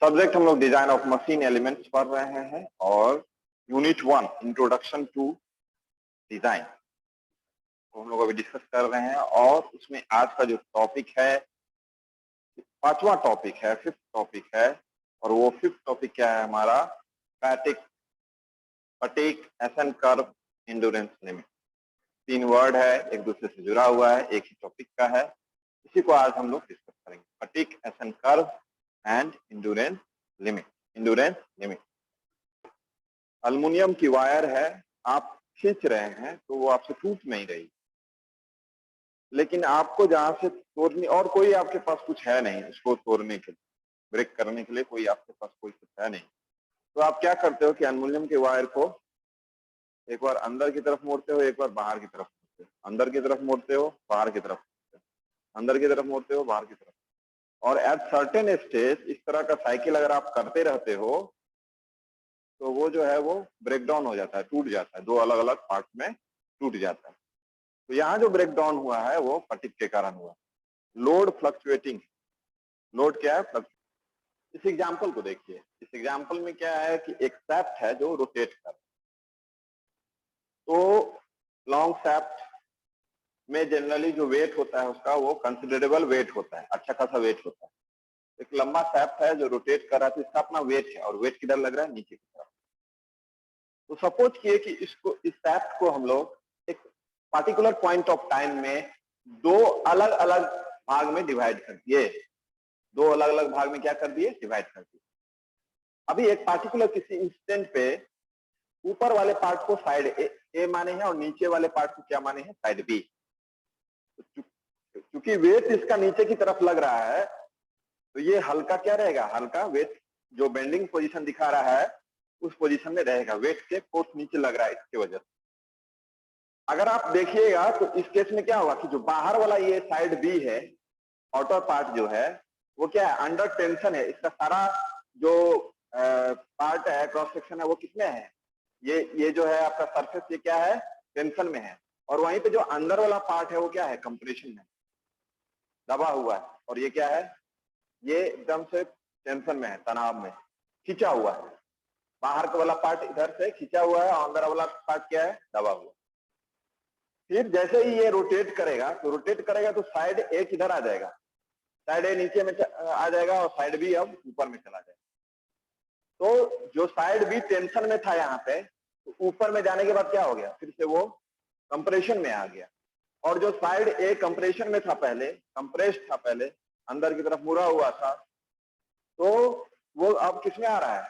Subject हम लोग design of machine elements पढ़ रहे हैं और यूनिट 1 इंट्रोडक्शन टू डिजाइन को हम लोग अभी डिस्कस कर रहे हैं। और उसमें आज का जो टॉपिक है, पांचवा टॉपिक है, फिफ्थ टॉपिक है। और वो फिफ्थ टॉपिक क्या है हमारा? फटीग एसन कर्व एंड्योरेंस लिमिट। 3 वर्ड है, एक दूसरे से जुड़ा हुआ है, एक ही टॉपिक का है। इसी को आज हम लोग डिस्कस करेंगे, fatigue essence curve and endurance limit. Aluminium की वायर है, आप खींच रहे हैं तो वो आपसे टूट नहीं रही, लेकिन आपको जहां से तोड़नी, और कोई आपके पास कुछ है नहीं उसको तोड़ने के लिए, ब्रेक करने के लिए कोई आपके पास कोई कुछ है नहीं। तो आप क्या करते हो कि अल्युमिनियम के वायर को एक बार अंदर की तरफ मोड़ते हो, एक बार बाहर की तरफ मोड़ते हो, अंदर की तरफ मोड़ते हो, बाहर की तरफ मोड़ते हो, अंदर की तरफ मोड़ते हो, बाहर की तरफ। और एट सर्टेन स्टेज इस तरह का साइकिल अगर आप करते रहते हो तो वो जो है वो ब्रेक डाउन हो जाता है, टूट जाता है, 2 अलग अलग पार्ट में टूट जाता है। तो यहाँ जो ब्रेक डाउन हुआ है वो फटीग के कारण हुआ। लोड फ्लक्चुएटिंग, लोड क्या है? इस एग्जाम्पल को देखिए। इस एग्जाम्पल में क्या है कि एक शैफ्ट है जो रोटेट कर, तो लॉन्ग शैफ्ट में जनरली जो वेट होता है उसका वो कंसिडरेबल वेट होता है, अच्छा खासा वेट होता है। एक लंबा शैफ्ट है जो रोटेट कर रहा है तो इसका अपना वेट है, और वेट किधर लग रहा है? नीचे की तरफ। तो सपोज किए कि इसको, इस शैफ्ट को हम लोग एक पार्टिकुलर पॉइंट ऑफ टाइम में 2 अलग अलग भाग में डिवाइड कर दिए। 2 अलग अलग भाग में क्या कर दिए? डिवाइड कर दिए। अभी एक पार्टिकुलर किसी इंस्टेंट पे ऊपर वाले पार्ट को साइड ए माने हैं और नीचे वाले पार्ट को क्या माने हैं? Side B. क्योंकि वेट इसका नीचे की तरफ लग रहा है तो ये हल्का क्या रहेगा? हल्का वेट जो बेंडिंग पोजीशन दिखा रहा है उस पोजीशन में रहेगा, वेट के फोर्स नीचे लग रहा है इसकी वजह से। अगर आप देखिएगा तो इस केस में क्या होगा कि जो बाहर वाला ये साइड बी है, आउटर पार्ट जो है वो क्या है? अंडर टेंशन है। इसका सारा जो पार्ट है, क्रॉस सेक्शन है, वो किसमें है? ये जो है आपका सरफेस, ये क्या है? टेंशन में है। और वहीं पे जो अंदर वाला पार्ट है वो क्या है? कंप्रेशन में, दबा हुआ है। और ये क्या है? ये एकदम से टेंशन में है, तनाव में, खिंचा हुआ है। बाहर का वाला पार्ट इधर से खिंचा हुआ है और अंदर वाला पार्ट क्या है? दबा हुआ। फिर जैसे ही ये रोटेट करेगा तो साइड ए किधर आ जाएगा? साइड ए नीचे में आ जाएगा और साइड बी अब ऊपर में चला जाएगा। तो जो साइड बी टेंशन में था यहाँ पे, तो ऊपर में जाने के बाद क्या हो गया? फिर से वो कंप्रेशन में आ गया। और जो साइड ए कंप्रेशन में था पहले, कंप्रेस्ड था पहले, अंदर की तरफ मुड़ा हुआ था, तो वो अब किसमें आ रहा है?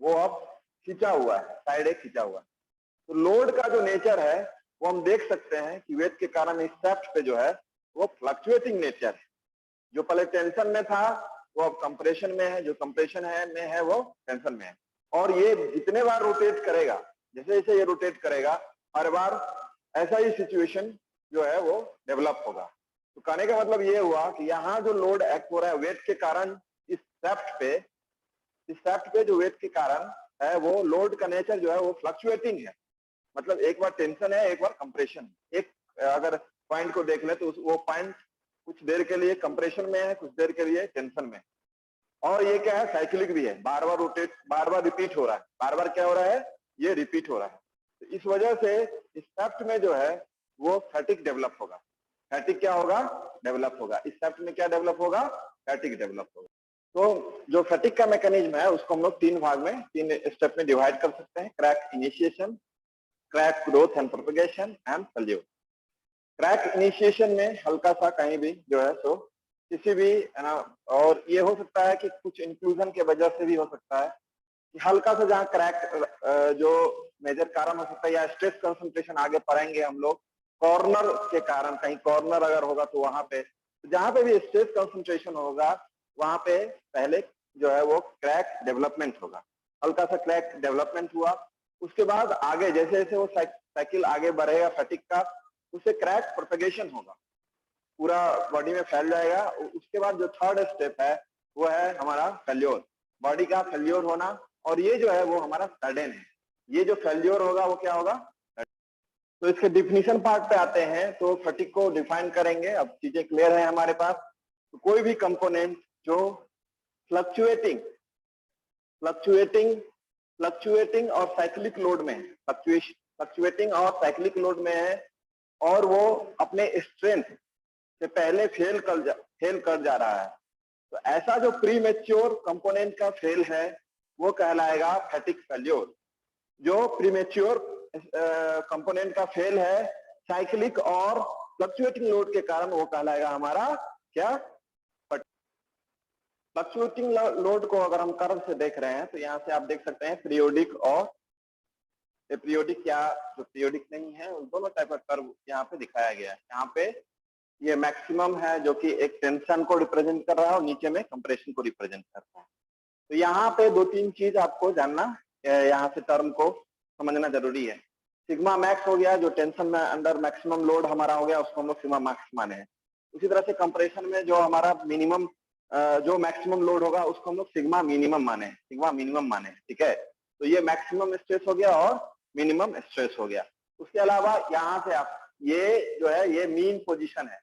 वो अब खिंचा हुआ है, साइड ए खिंचा हुआ है। तो लोड का जो नेचर है वो हम देख सकते हैं कि वेट के कारण इस शैफ्ट पे जो है वो फ्लक्चुएटिंग नेचर है। जो पहले टेंशन में था वो अब कंप्रेशन में है, जो कंप्रेशन है वो टेंशन में है। और ये जितने बार रोटेट करेगा, जैसे जैसे ये रोटेट करेगा, हर बार ऐसा ही सिचुएशन जो है वो डेवलप होगा। तो कहने का मतलब ये हुआ कि यहाँ जो लोड एक्ट हो रहा है वेट के कारण, इस शैफ्ट पे जो वेट के कारण है वो लोड का नेचर जो है वो फ्लक्चुएटिंग है। मतलब एक बार टेंशन है, एक बार कंप्रेशन। एक अगर पॉइंट को देख ले तो वो पॉइंट कुछ देर के लिए कंप्रेशन में है, कुछ देर के लिए टेंशन में। और ये क्या है? साइक्लिक भी है, बार बार रोटेट, बार बार रिपीट हो रहा है। बार बार क्या हो रहा है? ये रिपीट हो रहा है। तो इस वजह से इस शैफ्ट में जो है वो फैटिग डेवलप होगा। फैटिग क्या होगा? डेवलप होगा। इस शैफ्ट में क्या डेवलप होगा? फैटिग डेवलप होगा। तो जो फैटिग का मैकेनिज्म है उसको हम लोग 3 भाग में, 3 स्टेप में डिवाइड कर सकते हैं। Crack initiation, crack growth and propagation and failure. Crack initiation में हल्का सा कहीं भी जो है सो किसी भी है ना, और ये हो सकता है कि कुछ इंक्लूजन के वजह से भी हो सकता है कि हल्का सा जहाँ क्रैक जो मेजर कारण हो सकता है, या स्ट्रेस कंसंट्रेशन आगे पढ़ेंगे हम लोग, कॉर्नर के कारण, कहीं कॉर्नर अगर होगा तो वहां पे, जहां पे भी स्ट्रेस कंसंट्रेशन होगा वहां पे पहले जो है वो क्रैक डेवलपमेंट होगा। हल्का सा क्रैक डेवलपमेंट हुआ, उसके बाद आगे जैसे जैसे वो साइकिल आगे बढ़ेगा फैटिग का, उससे क्रैक प्रोपगेशन होगा, पूरा बॉडी में फैल जाएगा। उसके बाद जो थर्ड स्टेप है वो है हमारा फेल्योर, बॉडी का फेल्योर होना। और ये जो है वो हमारा सडन है। ये जो फेल्योर होगा वो क्या होगा? तो इसके डिफिनीशन पार्ट पे आते हैं, तो फटीग को डिफाइन करेंगे। अब चीजें क्लियर है हमारे पास। तो कोई भी कंपोनेंट जो फ्लक्चुएटिंग फ्लक्चुएटिंग और साइक्लिक लोड में है, फ्लक्चुएटिंग और साइक्लिक लोड में है, और वो अपने स्ट्रेंथ से पहले फेल कर जा रहा है। तो ऐसा जो प्रीमेच्योर कंपोनेंट का फेल है वो कहलाएगा फैटिग फेल्योर। जो प्रीमेच्योर कंपोनेंट का फेल है साइक्लिक और फ्लक्चुएटिंग लोड के कारण, वो कहलाएगा हमारा क्या, फ्लक्चुएटिंग लोड को अगर हम कर्व से देख रहे हैं तो यहाँ से आप देख सकते हैं पीरियोडिक और एपीरियोडिक, या जो पीरियोडिक नहीं है, उन दोनों टाइप का कर्व यहाँ पे दिखाया गया है। यहाँ पे ये मैक्सिमम है जो कि एक टेंशन को रिप्रेजेंट कर रहा है और नीचे में कंप्रेशन को रिप्रेजेंट करता है। तो यहाँ पे दो तीन चीज आपको जानना, यहाँ से टर्म को समझना जरूरी है। सिग्मा मैक्स हो गया जो टेंशन में अंडर मैक्सिमम लोड हमारा हो गया, उसको हम लोग सिग्मा मैक्स माने हैं। उसी तरह से कंप्रेशन में जो हमारा मिनिमम जो मैक्सिमम लोड होगा उसको हम लोग सिग्मा मिनिमम माने, ठीक है। तो ये मैक्सिमम स्ट्रेस हो गया और मिनिमम स्ट्रेस हो गया। उसके अलावा यहाँ से आप ये जो है ये मीन पोजीशन है,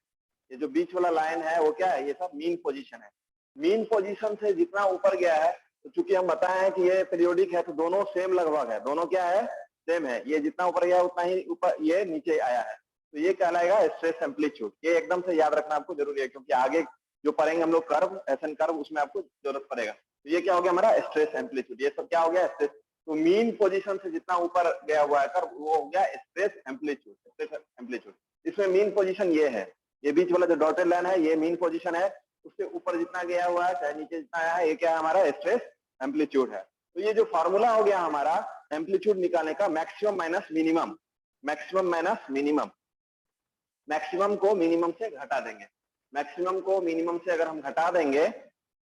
ये जो बीच वाला लाइन है वो क्या है, ये सब मीन पोजीशन है। मीन पोजीशन से जितना ऊपर गया है, तो चूंकि हम बताए हैं कि ये पीरियोडिक है तो दोनों सेम लगभग है, दोनों क्या है, सेम है। ये जितना ऊपर गया उतना ही ऊपर ये नीचे आया है, तो ये कहलाएगा स्ट्रेस एम्पलीट्यूड। ये एकदम से याद रखना आपको जरूरी है, क्योंकि आगे जो पढ़ेंगे हम लोग कर्व, एसएन कर्व, उसमें आपको जरूरत पड़ेगा। तो ये क्या हो गया हमारा स्ट्रेस एम्पलीट्यूड, ये सब क्या हो गया स्ट्रेस। तो मीन पोजीशन से जितना ऊपर गया हुआ है कर्व वो हो गया स्ट्रेस एम्पलीट्यूड। इसमें मीन पोजीशन ये है, ये बीच वाला जो डॉटेड लाइन है ये मीन पोजीशन है, उससे ऊपर जितना गया हुआ है चाहे नीचे जितना आया है ये क्या है हमारा स्ट्रेस एम्पलीट्यूड है। तो ये जो फार्मूला हो गया हमारा एम्पलीट्यूड निकालने का, मैक्सिमम माइनस मिनिमम, मैक्सिमम को मिनिमम से घटा देंगे, मैक्सिमम को मिनिमम से अगर हम घटा देंगे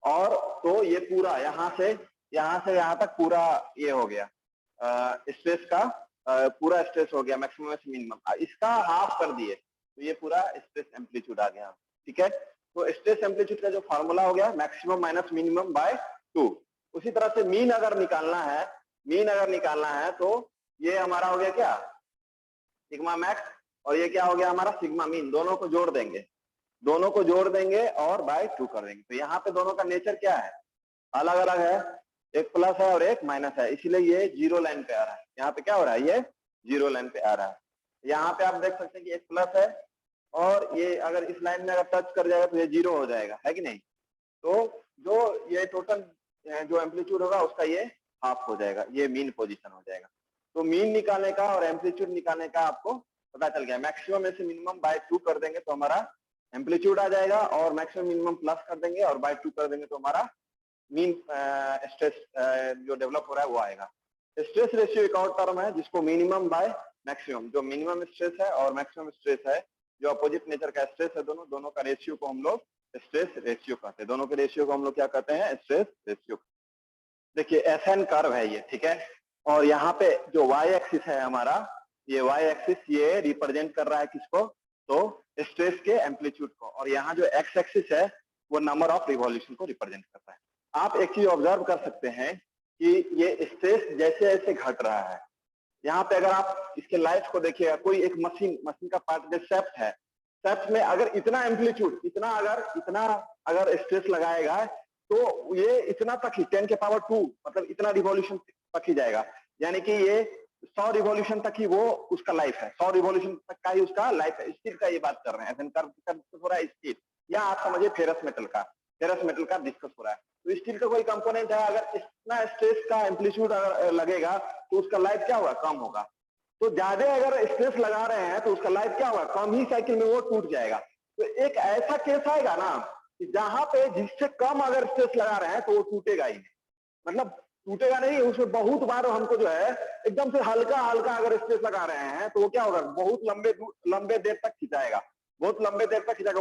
और तो ये पूरा यहाँ से यहाँ तक पूरा ये हो गया स्ट्रेस का पूरा स्ट्रेस हो गया मैक्सिमम से मिनिमम, इसका हाफ कर दिए तो ये पूरा स्ट्रेस एम्पलीट्यूड आ गया, ठीक है। तो स्ट्रेस एम्पलीट्यूड का जो फार्मूला हो गया मैक्सिमम माइनस मिनिमम बाय 2। उसी तरह से मीन अगर निकालना है तो ये हमारा हो गया क्या सिग्मा मैक्स, और ये क्या हो गया हमारा सिग्मा मीन, दोनों को जोड़ देंगे और बाय 2 कर देंगे। तो यहाँ पे दोनों का नेचर क्या है, अलग अलग है, एक प्लस है और एक माइनस है, इसीलिए ये जीरो लाइन पे आ रहा है। यहाँ पे क्या हो रहा है, ये जीरो लाइन पे आ रहा है। यहाँ पे आप देख सकते हैं कि एक प्लस है और ये अगर इस लाइन में अगर टच कर जाएगा तो ये जीरो हो जाएगा, है कि नहीं। तो जो ये टोटल जो एम्पलीट्यूड होगा उसका ये हाफ हो जाएगा, ये मीन पोजीशन हो जाएगा। तो मीन निकालने का और एम्पलीट्यूड निकालने का आपको पता चल गया। मैक्सिमम में से मिनिमम बाय 2 कर देंगे तो हमारा एम्पलीट्यूड आ जाएगा, और मैक्सिमम मिनिमम प्लस कर देंगे और बाय 2 कर देंगे तो हमारा मीन स्ट्रेस जो डेवलप हो रहा है वो आएगा। स्ट्रेस रेशियो एक और टर्म है जिसको मिनिमम बाय मैक्सिमम, जो मिनिमम स्ट्रेस है और मैक्सिमम स्ट्रेस है जो अपोजिट नेचर का स्ट्रेस है, दोनों का रेशियो को हम लोग स्ट्रेस रेशियो कहते हैं। दोनों के रेशियो को हम लोग क्या कहते हैं, स्ट्रेस रेशियो। देखिए एसएन कर्व है ये, ठीक है। और यहाँ पे जो वाई एक्सिस है हमारा, ये वाई एक्सिस ये रिप्रेजेंट कर रहा है किसको, तो स्ट्रेस के एम्पलीट्यूड को, और यहाँ जो एक्स एक्सिस है वो नंबर ऑफ रिवॉल्यूशन को रिप्रेजेंट करता है। आप एक चीज ऑब्जर्व कर सकते हैं कि ये स्ट्रेस जैसे जैसे घट रहा है, यहाँ पे अगर आप इसके लाइफ को देखिएगा, कोई एक मशीन का पार्ट जो शेफ्ट है, शेफ्ट में अगर इतना एम्पलीट्यूड इतना अगर स्ट्रेस लगाएगा तो ये इतना तक ही 10 के पावर 2 मतलब इतना रिवॉल्यूशन तक ही जाएगा, यानी कि ये 100 रिवॉल्यूशन तक ही वो उसका लाइफ है, 100 रिवॉल्यूशन तक का ही उसका लाइफ है। स्टील का ये बात कर रहे हैं, थोड़ा स्टील, या आप समझिए फेरस मेटल का डिस्कस हो रहा है। तो स्टील का कोई कंपोनेंट है, अगर इतना स्ट्रेस का एम्पलीट्यूड अगर लगेगा तो उसका लाइफ क्या होगा, कम होगा। तो ज्यादा अगर स्ट्रेस लगा रहे हैं तो उसका लाइफ क्या होगा, कम ही साइकिल में वो टूट जाएगा। तो एक ऐसा केस आएगा ना कि जहां पे जिससे कम अगर स्ट्रेस लगा रहे हैं तो वो टूटेगा ही नहीं, मतलब टूटेगा नहीं, उसमें बहुत बार हमको जो है एकदम से हल्का अगर स्ट्रेस लगा रहे हैं तो वो क्या होगा, बहुत लंबे देर तक खिंचाएगा, वो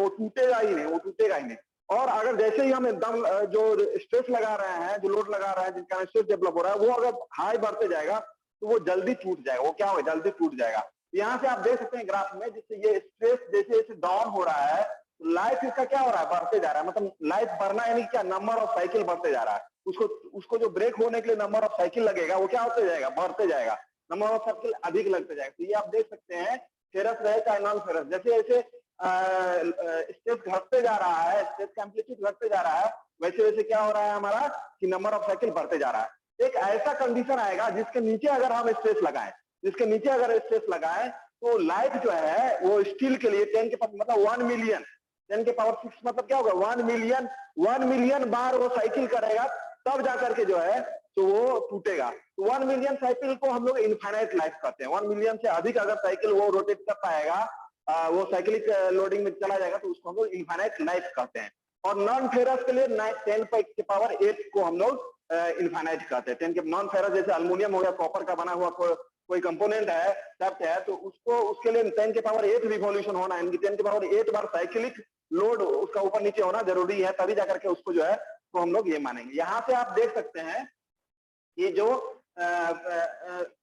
टूटेगा ही नहीं। और अगर जैसे ही हम एकदम जो स्ट्रेस लगा रहे हैं, जो लोड लगा रहे हैं, जिनका स्ट्रेस डेवलप हो रहा है, वो अगर हाई बढ़ते जाएगा तो वो जल्दी टूट जाएगा, वो क्या होगा, जल्दी टूट जाएगा। यहाँ से आप देख सकते हैं ग्राफ में, जिससे ये स्ट्रेस जैसे जैसे डाउन हो रहा है, लाइफ इसका क्या हो रहा है, बढ़ते जा रहा है। मतलब लाइफ बढ़ना यानी क्या, नंबर ऑफ साइकिल बढ़ते जा रहा है। उसको जो ब्रेक होने के लिए नंबर ऑफ साइकिल लगेगा वो क्या होते जाएगा, बढ़ते जाएगा, नंबर ऑफ साइकिल अधिक लगते जाएगा। तो ये आप देख सकते हैं फेरस रहे चाहे नॉन फेरस, जैसे जैसे स्ट्रेस घटते जा रहा है, स्ट्रेस का एम्पलीट्यूड घटते जा रहा है, वैसे वैसे क्या हो रहा है हमारा कि नंबर ऑफ साइकिल बढ़ते जा रहा है। एक ऐसा कंडीशन आएगा जिसके नीचे अगर हम स्ट्रेस लगाएं, जिसके नीचे अगर स्ट्रेस लगाएं, तो लाइफ जो है वो स्टील के लिए 10 के पावर मतलब 1 मिलियन, 10 के पावर 6 मतलब क्या होगा 1 मिलियन बार वो साइकिल करेगा, तब जाकर के जो है तो वो टूटेगा। तो 1 मिलियन साइकिल को हम लोग इनफाइनाइट लाइफ कहते हैं। 1 मिलियन से अधिक अगर साइकिल वो रोटेट कर पाएगा, वो साइक्लिक लोडिंग में चला जाएगा, तो उसको हम लोग इनफाइनाइट लाइफ कहते हैं। और नॉन फेरस के लिए 10 के पावर 8 को हम लोग इनफाइनाइट कहते हैं। 10 के नॉन फेरस जैसे अल्युमिनियम हो गया, कॉपर का बना हुआ कोई कंपोनेंट है, डक्ट है, तो उसको उसके लिए 10 के पावर 8 रिवॉल्यूशन होना है, 10 के पावर 8 बार साइक्लिक लोड उसका ऊपर नीचे होना जरूरी है, तभी जाकर के उसको जो है तो हम लोग ये मानेंगे। यहाँ से आप देख सकते हैं ये जो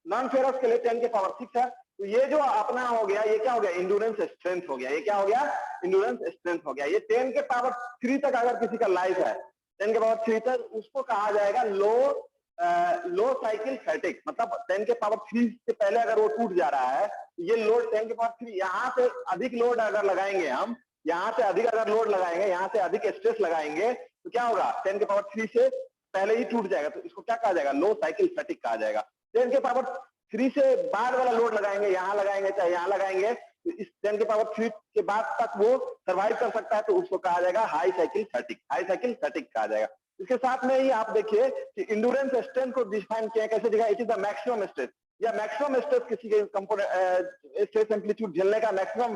नॉन फेरस के लिए 10 के पावर 6 है, तो ये जो अपना हो गया, ये क्या हो गया इंड्योरेंस स्ट्रेंथ हो गया। ये क्या हो गया इंड्योरेंस स्ट्रेंथ हो गया। ये 10 के पावर 3 तक अगर किसी का लाइफ है, 10 के पावर 3 तक, उसको कहा जाएगा लो साइकिल फैटिक। मतलब 10 के पावर 3 से पहले अगर वो टूट जा रहा है, ये लोड 10 के पावर 3, यहाँ से अधिक लोड अगर लगाएंगे हम, यहाँ से अधिक अगर लोड लगाएंगे, यहाँ से अधिक स्ट्रेस लगाएंगे, तो क्या होगा 10 के पावर 3 से पहले ही टूट जाएगा, तो इसको क्या कहा जाएगा लो साइकिल फैटिक कहा जाएगा। 10 के पावर 3 से बाद वाला लोड लगाएंगे, यहाँ लगाएंगे चाहे यहाँ लगाएंगे, तो इस 10 के पावर 3 के बाद तक वो सर्वाइव कर सकता है, तो उसको कहा जाएगा हाई साइकिल फैटिक, हाई साइकिल फैटिक कहा जाएगा। इसके साथ में ही आप देखिए कि इंड्योरेंस स्ट्रेंथ को डिफाइन किया कैसे दिखा, it is the maximum stress या मैक्सिमम स्ट्रेस, किसी के कंपोनेंट स्ट्रेस एम्पलीट्यूड झेलने का मैक्सिमम